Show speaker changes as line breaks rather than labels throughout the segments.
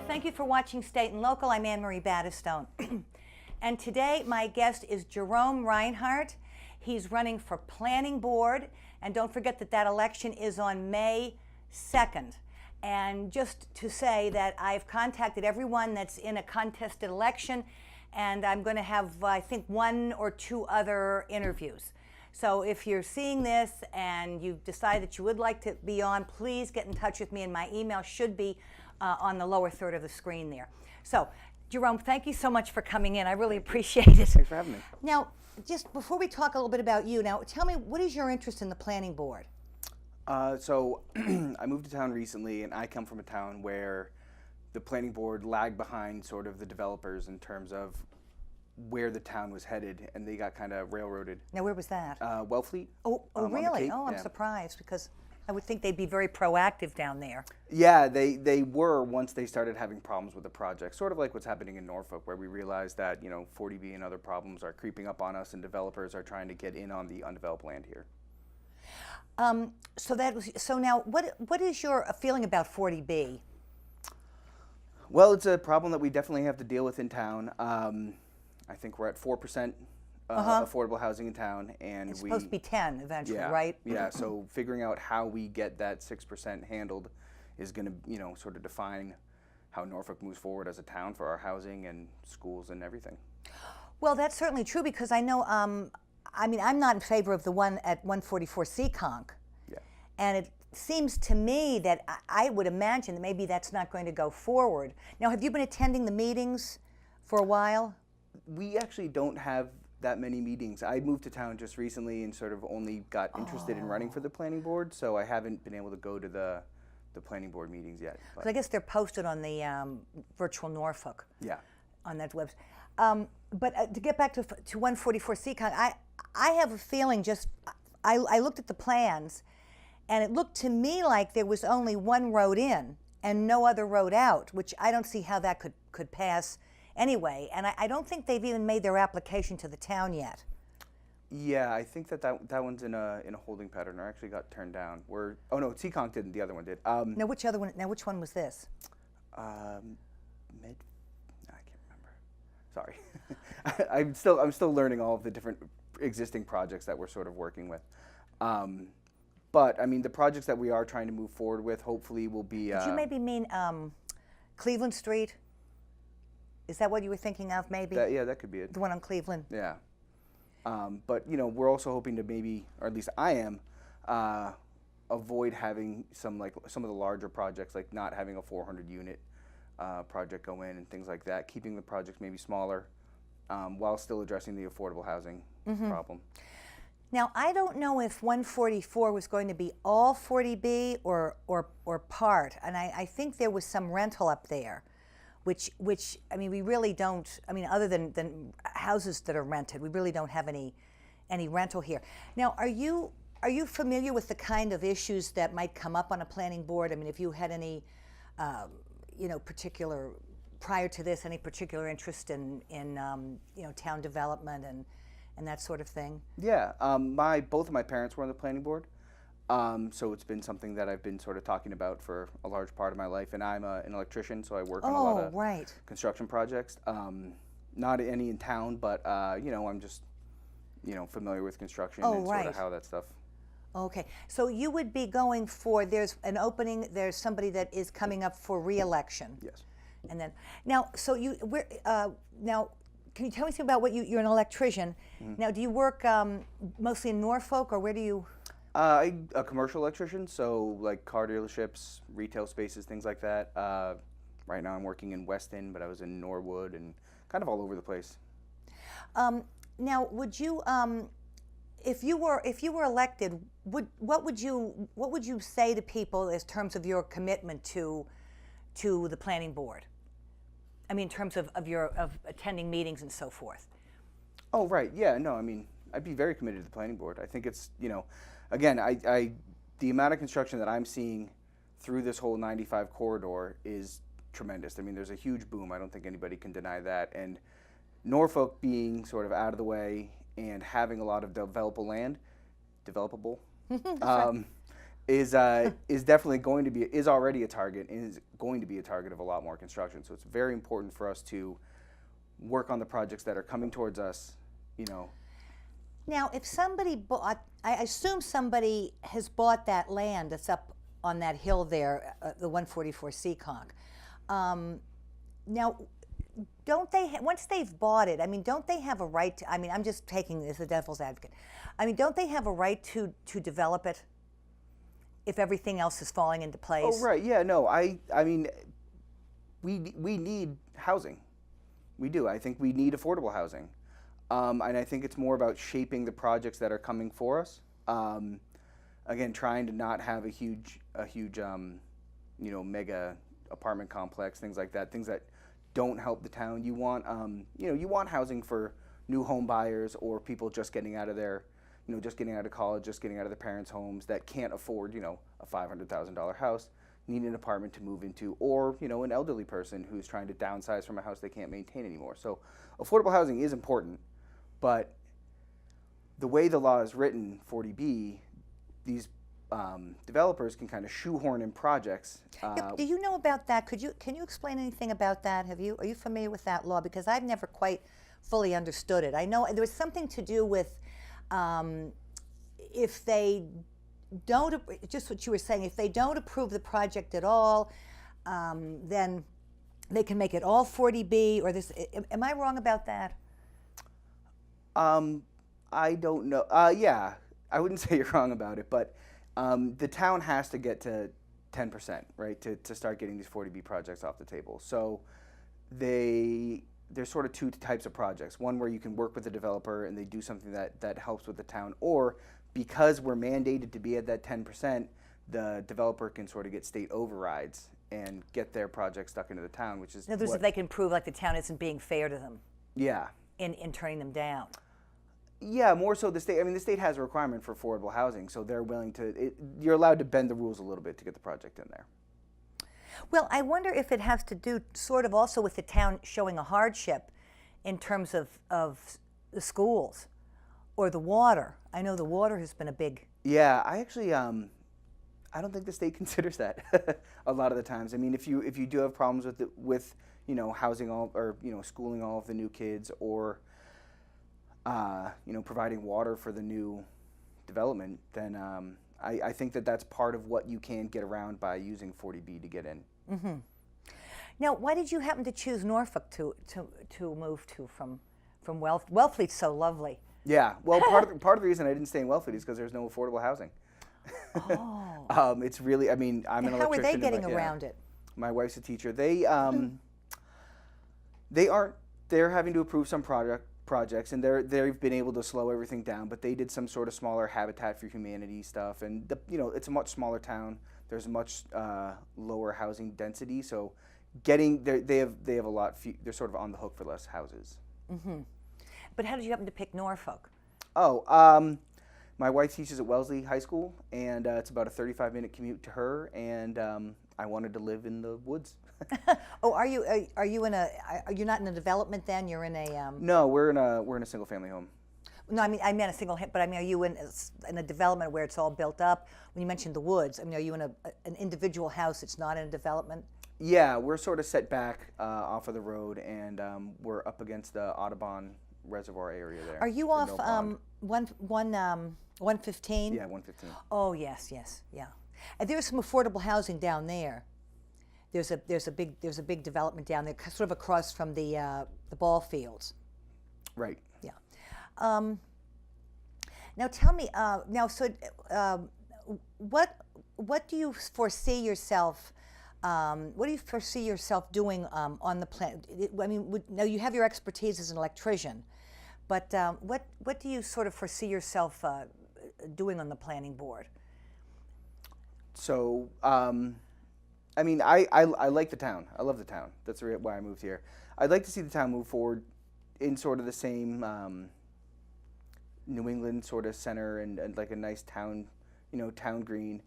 Thank you for watching State and Local. I'm Anne Marie Battistone. And today my guest is Jerome Reinhardt. He's running for Planning Board. And don't forget that that election is on May 2nd. And just to say that I've contacted everyone that's in a contested election, and I'm going to have, I think, 1 or 2 other interviews. So if you're seeing this and you decide that you would like to be on, please get in touch with me, and my email should be on the lower third of the screen there. So, Jerome, thank you so much for coming in. I really appreciate it.
Thanks for having me.
Now, just before we talk a little bit about you, now tell me, what is your interest in the Planning Board?
So I moved to town recently, and I come from a town where the Planning Board lagged behind sort of the developers in terms of where the town was headed, and they got kind of railroaded.
Now, where was that?
Wellfleet.
Oh, really? Oh, I'm
yeah.
surprised, because I would think they'd be very proactive down there.
Yeah, they were once they started having problems with the project, sort of like what's happening in Norfolk, where we realized that 40B and other problems are creeping up on us, and developers are trying to get in on the undeveloped land here.
So now, what is your feeling about 40B?
Well, it's a problem that we definitely have to deal with in town. I think we're at 4% affordable housing in town, and
It's supposed to be 10 eventually, right?
Yeah, so figuring out how we get that 6% handled is going to, sort of define how Norfolk moves forward as a town for our housing and schools and everything.
Well, that's certainly true, because I know, I'm not in favor of the one at 144 Seekonk.
Yeah.
And it seems to me that I would imagine that maybe that's not going to go forward. Now, have you been attending the meetings for a while?
We actually don't have that many meetings. I moved to town just recently and sort of only got interested in running for the planning board, so I haven't been able to go to the planning board meetings yet.
Because I guess they're posted on the Virtual Norfolk.
Yeah.
On that website. But to get back to 144 Seekonk, I have a feeling I looked at the plans, and it looked to me like there was only one road in and no other road out, which I don't see how that could pass anyway. And I don't think they've even made their application to the town yet.
Yeah, I think that one's in a holding pattern, or actually got turned down. Oh no, Seekonk didn't. The other one did.
Now, which other one? Now, which one was this?
I can't remember. Sorry, I'm still learning all of the different existing projects that we're sort of working with. But I mean, the projects that we are trying to move forward with, hopefully, will be.
Did you maybe mean Cleveland Street? Is that what you were thinking of, maybe?
Yeah, that could be it.
The one on Cleveland?
Yeah. But we're also hoping to maybe, or at least I am, avoid having some of the larger projects, like not having a 400 unit project go in and things like that, keeping the projects maybe smaller, while still addressing the affordable housing problem.
Now, I don't know if 144 was going to be all 40B or part, and I think there was some rental up there, which I mean, we really don't, I mean, other than houses that are rented, we really don't have any rental here. Now, are you familiar with the kind of issues that might come up on a planning board? I mean, if you had any, particular, prior to this, any particular interest in town development and that sort of thing?
Yeah, both of my parents were on the planning board, so it's been something that I've been sort of talking about for a large part of my life. And I'm an electrician, so I work on a lot of construction projects. Not any in town, but I'm just familiar with construction and sort of how that stuff.
Okay, so you would be going for, there's an opening, there's somebody that is coming up for re-election.
Yes.
And then now, so now, can you tell me something about what you're an electrician? Now, do you work mostly in Norfolk, or where do you?
I'm a commercial electrician, so like car dealerships, retail spaces, things like that. Right now I'm working in Weston, but I was in Norwood and kind of all over the place.
Now, would you, if you were elected, what would you say to people in terms of your commitment to the planning board? I mean, in terms of attending meetings and so forth.
Oh, right. Yeah. No, I mean, I'd be very committed to the planning board. I think it's, again, the amount of construction that I'm seeing through this whole 95 corridor is tremendous. I mean, there's a huge boom. I don't think anybody can deny that. And Norfolk being sort of out of the way and having a lot of developable land, is definitely is already a target and is going to be a target of a lot more construction. So it's very important for us to work on the projects that are coming towards us,
Now, if somebody bought, I assume somebody has bought that land that's up on that hill there, the 144 Seekonk. Now, don't they, once they've bought it, I mean, don't they have a right to, I mean, I'm just taking this as a devil's advocate. I mean, don't they have a right to develop it if everything else is falling into place?
Oh, right. Yeah, no, I mean, we need housing. We do. I think we need affordable housing. And I think it's more about shaping the projects that are coming for us. Again, trying to not have a huge, mega apartment complex, things like that, things that don't help the town. You want, you want housing for new home buyers or people just getting out of their, just getting out of college, just getting out of their parents' homes that can't afford, a $500,000 house, need an apartment to move into, or, an elderly person who's trying to downsize from a house they can't maintain anymore. So affordable housing is important, but the way the law is written, 40B, these developers can kind of shoehorn in projects.
Do you know about that? Can you explain anything about that? Are you familiar with that law? Because I've never quite fully understood it. I know there was something to do with if they don't, just what you were saying, if they don't approve the project at all, then they can make it all 40B or this. Am I wrong about that?
I don't know. Yeah, I wouldn't say you're wrong about it, but the town has to get to 10%, right, to start getting these 40B projects off the table. So there's sort of two types of projects. One where you can work with the developer and they do something that helps with the town, or because we're mandated to be at that 10%, the developer can sort of get state overrides and get their project stuck into the town, which is
in other words, if they can prove like the town isn't being fair to them.
Yeah.
In turning them down.
Yeah, more so the state. I mean, the state has a requirement for affordable housing, so they're willing to. You're allowed to bend the rules a little bit to get the project in there.
Well, I wonder if it has to do sort of also with the town showing a hardship in terms of the schools or the water. I know the water has been a big.
Yeah, I actually I don't think the state considers that a lot of the times. I mean, if you do have problems with housing all or schooling all of the new kids or providing water for the new development, then I think that's part of what you can get around by using 40B to get in.
Mm-hmm. Now, why did you happen to choose Norfolk to move to from Wellfleet's so lovely?
Yeah, well, part of the reason I didn't stay in Wellfleet is because there's no affordable housing.
Oh.
It's really, I mean, I'm an electrician.
How are they getting around it?
My wife's a teacher. They're having to approve some projects, and they've been able to slow everything down, but they did some sort of smaller Habitat for Humanity stuff, and it's a much smaller town. There's a much lower housing density, so they have a lot. They're sort of on the hook for less houses.
Mm-hmm. But how did you happen to pick Norfolk?
Oh, my wife teaches at Wellesley High School, and it's about a 35-minute commute to her, and I wanted to live in the woods.
Oh, are you you're not in a development then? You're in a
No, we're in a single family home.
No, I meant a single hit, but I mean, are you in a development where it's all built up? When you mentioned the woods, I mean, are you in an individual house that's not in a development?
Yeah, we're sort of set back off of the road, and we're up against the Audubon Reservoir area there.
Are you off 115?
Yeah, 115.
Oh yes, yeah. And there's some affordable housing down there. There's a big development down there, sort of across from the ball fields.
Right.
Yeah. Now tell me. What do you foresee yourself? What do you foresee yourself doing on the plant? I mean, now you have your expertise as an electrician, But what do you sort of foresee yourself doing on the planning board?
So, I mean, I like the town. I love the town. That's why I moved here. I'd like to see the town move forward in sort of the same New England sort of center and like a nice town, town green.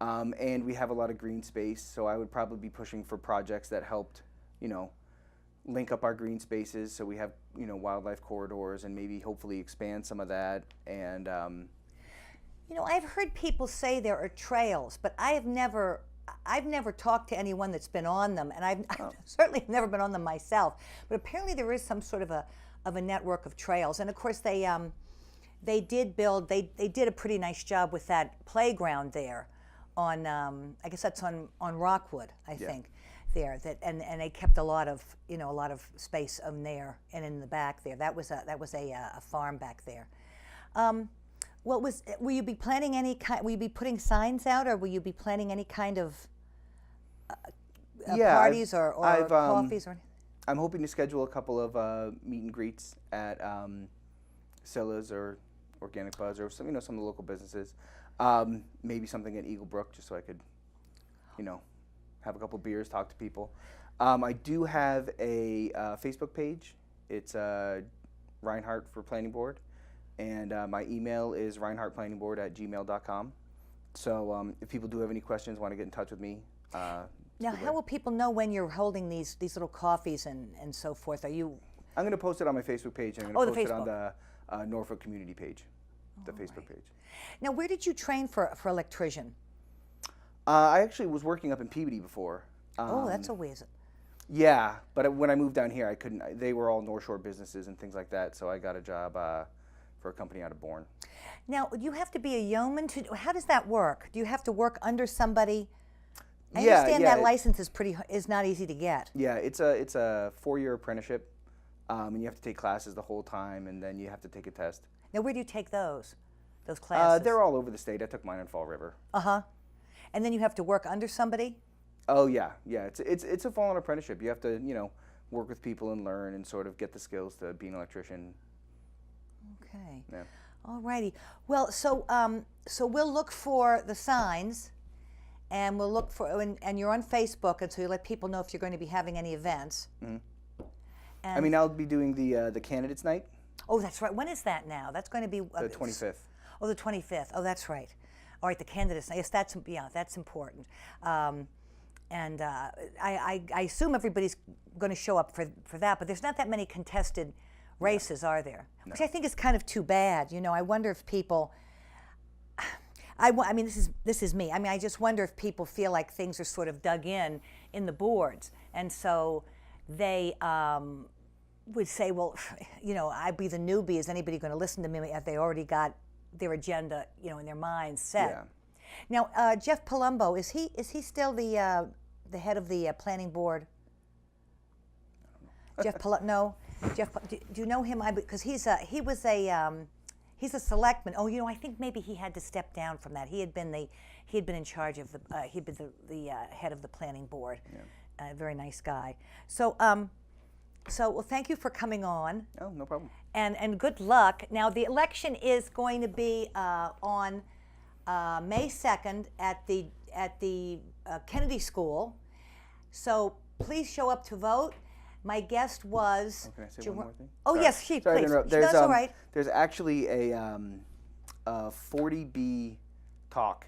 And we have a lot of green space, so I would probably be pushing for projects that helped, link up our green spaces so we have, wildlife corridors and maybe hopefully expand some of that. And
I've heard people say there are trails, but I've never talked to anyone that's been on them, and I've certainly never been on them myself. But apparently there is some sort of a network of trails, and of course they did a pretty nice job with that playground there on I guess that's on Rockwood, I think. There and they kept a lot of space on there and in the back there. That was a farm back there. Will you be planning any kind? Will you be putting signs out, or will you be planning any kind of parties or coffees or anything?
I'm hoping to schedule a couple of meet and greets at Silla's or Organic Buzz or some of the local businesses. Maybe something at Eagle Brook, just so I could, have a couple beers, talk to people. I do have a Facebook page. It's Reinhardt for Planning Board, and my email is reinhardtplanningboard@gmail.com. So if people do have any questions, want to get in touch with me.
Now, how will people know when you're holding these little coffees and so forth? I'm
going to post it on my Facebook page, and I'm going to post it on the Norfolk community page, the Facebook page.
Now, where did you train for electrician?
I actually was working up in Peabody before.
That's a ways.
Yeah, but when I moved down here, I couldn't. They were all North Shore businesses and things like that, so I got a job for a company out of Bourne.
Now, do you have to be a yeoman how does that work? Do you have to work under somebody? I
Yeah,
understand that license is not easy to get.
Yeah, it's a 4-year apprenticeship, and you have to take classes the whole time, and then you have to take a test.
Now, where do you take those classes?
They're all over the state. I took mine in Fall River.
And then you have to work under somebody?
Oh yeah. It's a full-on apprenticeship. You have to work with people and learn and sort of get the skills to be an electrician.
Okay.
Yeah.
All righty. Well, so we'll look for the signs, and we'll look for and you're on Facebook, and so you let people know if you're going to be having any events.
Mm-hmm.
And
I mean, I'll be doing the candidates night.
Oh, that's right. When is that now? That's going to be
The 25th.
Oh, the 25th. Oh, that's right. All right, the candidates. Yes, that's important. And I assume everybody's going to show up for that, but there's not that many contested races, are there? No. Which I think is kind of too bad. I wonder if people. I mean, this is me. I mean, I just wonder if people feel like things are sort of dug in the boards, and so they would say, well, I'd be the newbie. Is anybody going to listen to me if they already got their agenda, in their minds set?
Yeah.
Now, Jeff Palumbo, is he still the head of the planning board? Jeff Palumbo? No, Jeff. Do you know him? Because he's a selectman. Oh, I think maybe he had to step down from that. He had been in charge of he'd been the head of the planning board. Yeah. Very nice guy. So, well, thank you for coming on.
Oh, no problem.
And good luck. Now, the election is going to be on May 2nd at the Kennedy School. So please show up to vote. My guest was.
Can I say one more thing?
Oh,
sorry.
yes,
Sorry
please.
to interrupt.
That's all right.
There's actually a 40B talk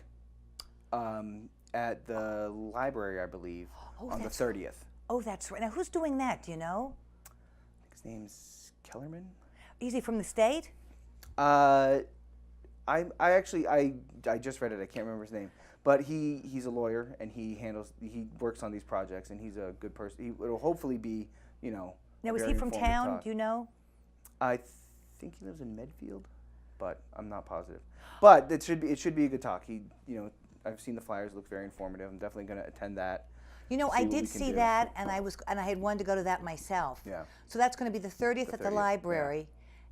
at the library, I believe, on the 30th.
Oh, that's right. Now, who's doing that? Do you know?
I think his name's Kellerman.
Is he from the state?
I just read it. I can't remember his name, but he's a lawyer and he works on these projects, and he's a good person. It'll hopefully be
Now, is he from town?
Talk.
Do you know?
I think he lives in Medfield, but I'm not positive. But it should be a good talk. I've seen the flyers. It looks very informative. I'm definitely going to attend that.
I did see that, and I had wanted to go to that myself.
Yeah.
So that's going to be the 30th at the library.
Yeah.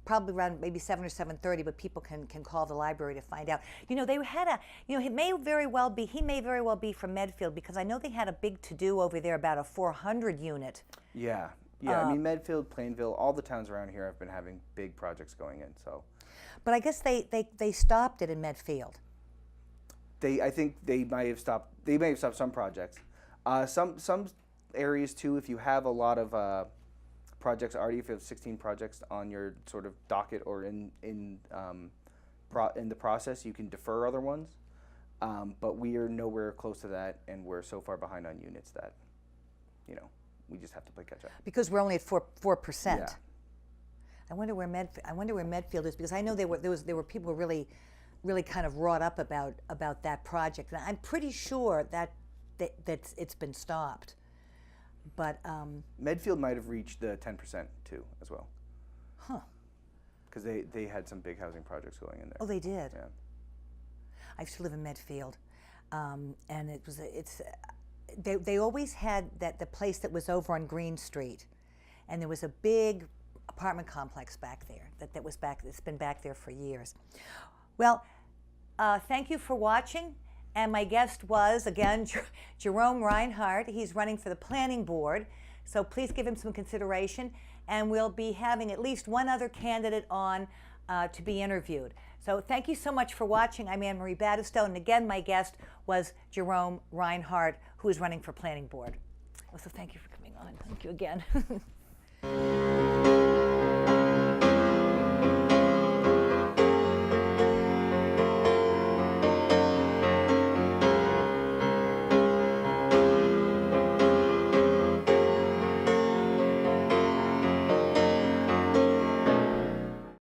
Probably around maybe 7 or 7:30, but people can call the library to find out. They had he may very well be from Medfield, because I know they had a big to-do over there about a 400 unit.
Yeah. Yeah, I mean, Medfield, Plainville, all the towns around here have been having big projects going in. So,
But I guess they stopped it in Medfield.
I think they might have stopped. They may have stopped some projects. Some areas too. If you have a lot of projects already, if you have 16 projects on your sort of docket or in the process, you can defer other ones. But we are nowhere close to that, and we're so far behind on units that, we just have to play catch up.
Because we're only at 4%.
Yeah.
I wonder where Medfield is, because I know there were people who were really kind of wrought up about that project, and I'm pretty sure that it's been stopped. But
Medfield might have reached the 10% too, as well.
Huh.
Because they had some big housing projects going in there.
Oh, they did.
Yeah.
I used to live in Medfield, and they always had the place that was over on Green Street, and there was a big apartment complex back there that's been back there for years. Well, thank you for watching, and my guest was again Jerome Reinhardt. He's running for the planning board, so please give him some consideration, and we'll be having at least one other candidate on to be interviewed. So thank you so much for watching. I'm Anne Marie Battistone, and again, my guest was Jerome Reinhardt, who is running for planning board. So thank you for coming on. Thank you again.